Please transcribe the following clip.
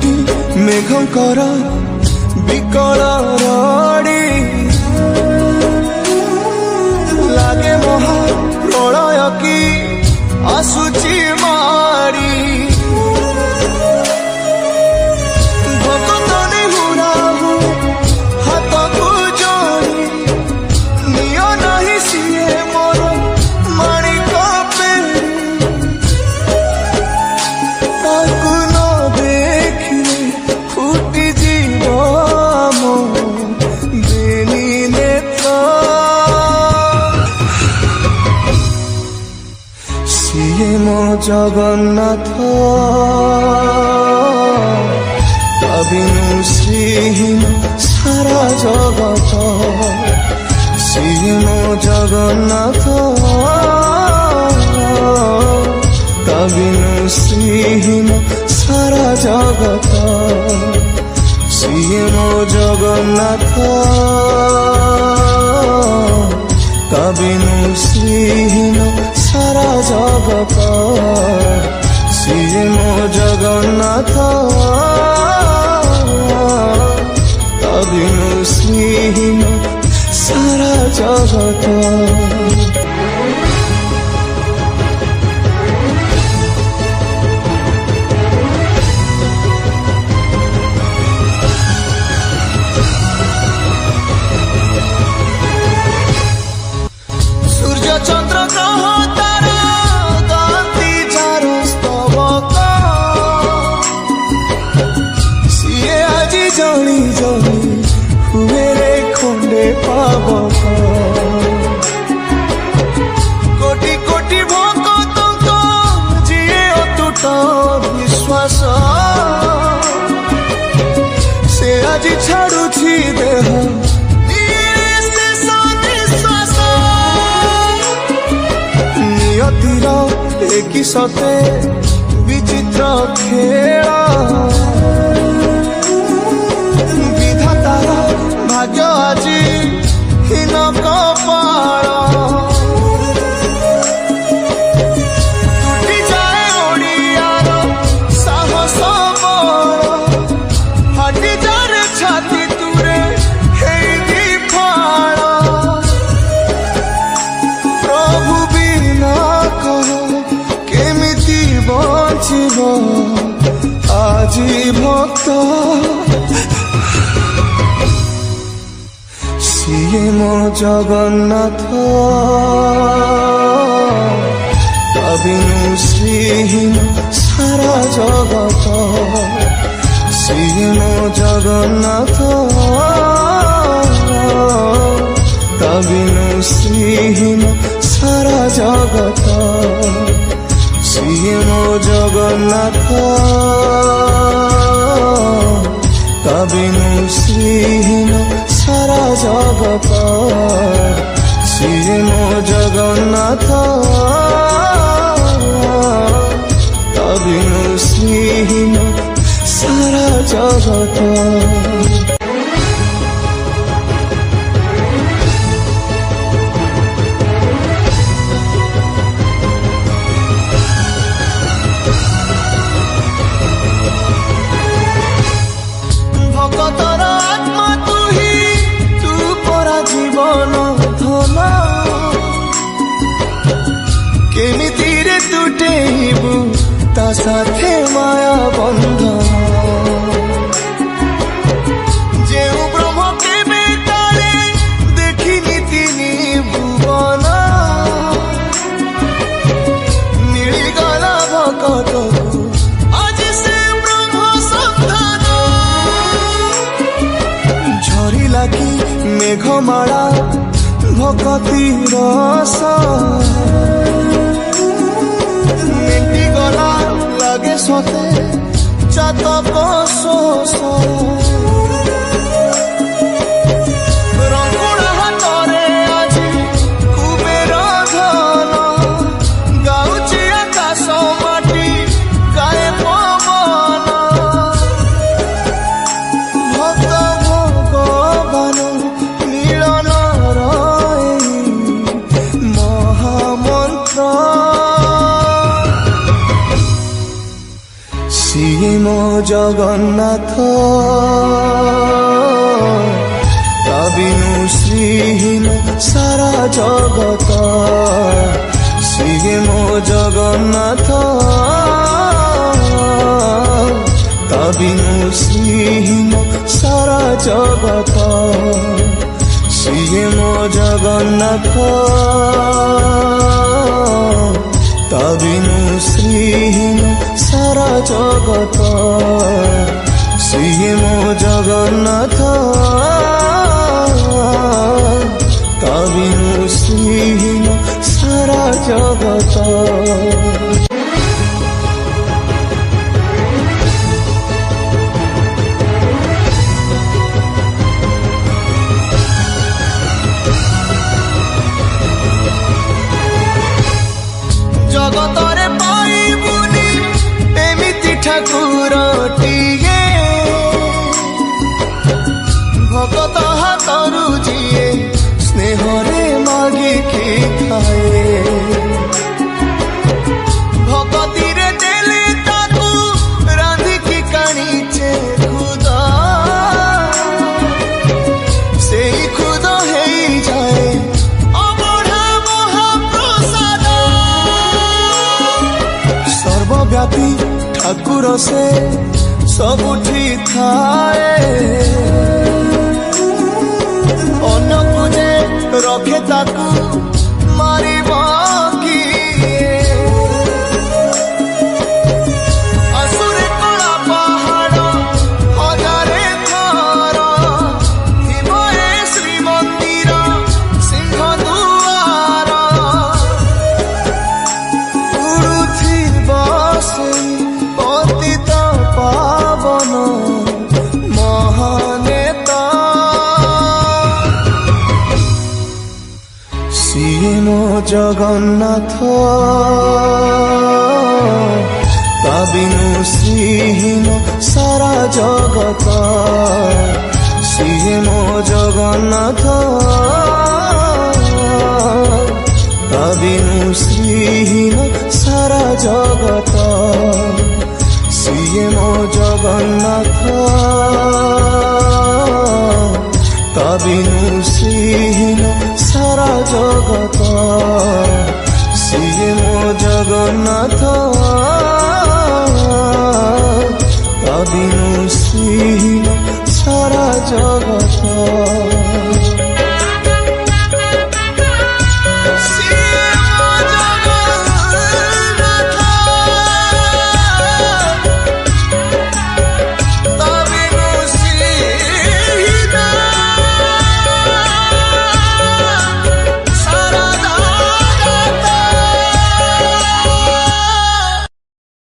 କି ମେଘଙ୍କର ବିକଳ ରଡ଼ି ଲାଗେ ମହା ପ୍ରଳୟ କି ଆସୁଛି ମାଡ଼ି ଭକ୍ତନି ହୁରାହୁ ହାତକୁ ଯୋଡ଼ି ନିଅ ନାହିଁ ସିଏ ମୋର ମାଣିକ ପେଡ଼ି ତାକୁ ନ ଦେଖିଲେ ଫୁଟିଯିବ ମୋ ବେନି ନେତ୍ର ସିଏ ମୋ ଜଗନ୍ନାଥ ତା ବିନୁ ଶ୍ରୀହୀନ ସାରା ଜଗତ ସିଏ ମୋ ଜଗନ୍ନାଥ ତା ବିନୁ ଶ୍ରୀହୀନ ସାରା ଜଗତ ସିଏ ମୋ ଜଗନ୍ନାଥ ତା ବିନୁ ଶ୍ରୀହୀନ ସାରା ଜଗତ ସିଏ ମୋ ଜଗନ୍ନାଥ ତା ବିନୁ ଶ୍ରୀହୀନ ସାରା ଜଗତ চন্দ্র গ্রহ তারা গাতি যার স্তবক সিয়ে আজি জনি জনি হুয়ে রে খন্ডে পাবক কোটি কোটি ভক্তଙ୍କ যিয়ে অটুট বিশ্বাস সে আজি ছাড়ুছি দেহ নিয়তির একই সাথে বিচিত্র খেল বিধাতার ভাগ্য আজি হীন কপাল টুটি যায় ওড়িয়ার সাহস বল ফাটি যার ছাতি তুরে হেই বিফল প্রভু বিনা কহ কেমিতি বঞ্চিব আজি ভক্ত সিয়ে মো জগন্নাথ তা বিনু শ্রীহীন সারা জগত সিয়ে মো জগন্নাথ তা বিনু শ্রীহীন সারা জগত সিয়ে মো জগন্নাথ তা বিনু শ্রীহীন সারা জগত সিয়ে মো জগন্নাথ তা বিনু শ্রীহীন সারা জগত ভকতর আত্মা তুহি তু পরা জীবন ধন কেমিতি রে তুটেইবু তা সাথে মায়া বন্ধন যেউ ব্রহ্ম কেবে তারে দেখিনি তিনি ভুবন মিলিগলা ভকতকু আজি সে ব্রহ্ম সন্ধান ঝরিলা কি মেঘমালা ভকতি রস মেটি গলা লাগে সতে চাতক শোষ রঙ্গুড় হাতরে আজি কুবের ধন গাউছি আকাশ মাটি গায়ে পবন ভক্ত ভগবান মিলন মহামন্ত্র ସିଏ ମୋ ଜଗନ୍ନାଥ ତା ବିନୁ ଶ୍ରୀହୀନ ସାରା ଜଗତ ସିଏ ମୋ ଜଗନ୍ନାଥ ତା ବିନୁ ଶ୍ରୀହୀନ ସାରା ଜଗତ ସିଏ ମୋ ଜଗନ୍ନାଥ ତା ବିନୁ ଶ୍ରୀହୀନ ସାରା ଜଗତ ସିଏ ମୋ ଜଗନ୍ନାଥ ତା ବିନୁ ଶ୍ରୀହୀନ ସାରା ଜଗତ। ଜଗତରେ ପାଇବୁନି ଏମିତି ଠାକୁରଟିଏ ଭଗତ ହାତରୁ ଯିଏ ସ୍ନେହରେ ମାଗିକି ଖାଏ ଭଗତିରେ ଦେଲେ ତାକୁ ରାନ୍ଧିକି କାଣିଛେ ଖୁଦ ସେଇ ଖୁଦ ହେଇଯାଏ ସର୍ବବ୍ୟାପୀ ଠାକୁର ସେ ସବୁଠି ଥାଏ ଅନ୍ୟକୁ ଯେ ରଖେ ତାକୁ ମାରିବ କିଏ ଆସୁରେ କଳା ପାହାଡ଼ ହଜାରେ ଥର ଥିବ ଏ ଶ୍ରୀମନ୍ଦିର ସିଂହ ଦୁଆର ଉଡୁଥିବ ସେଇ ପତିତ ପାବନ ମହାନେତା ସିଏ ମୋ ଜଗନ୍ନାଥ ତା ବିନୁ ଶ୍ରୀହୀନ ସାରା ଜଗତ ସିଏ ମୋ ଜଗନ୍ନାଥ ତା ବିନୁ ଶ୍ରୀହୀନ ସାରା ଜଗତ ସିଏ ମୋ ଜଗନ୍ନାଥ ତା ବିନୁ ଶ୍ରୀହୀନ ସାରା ଜଗତ।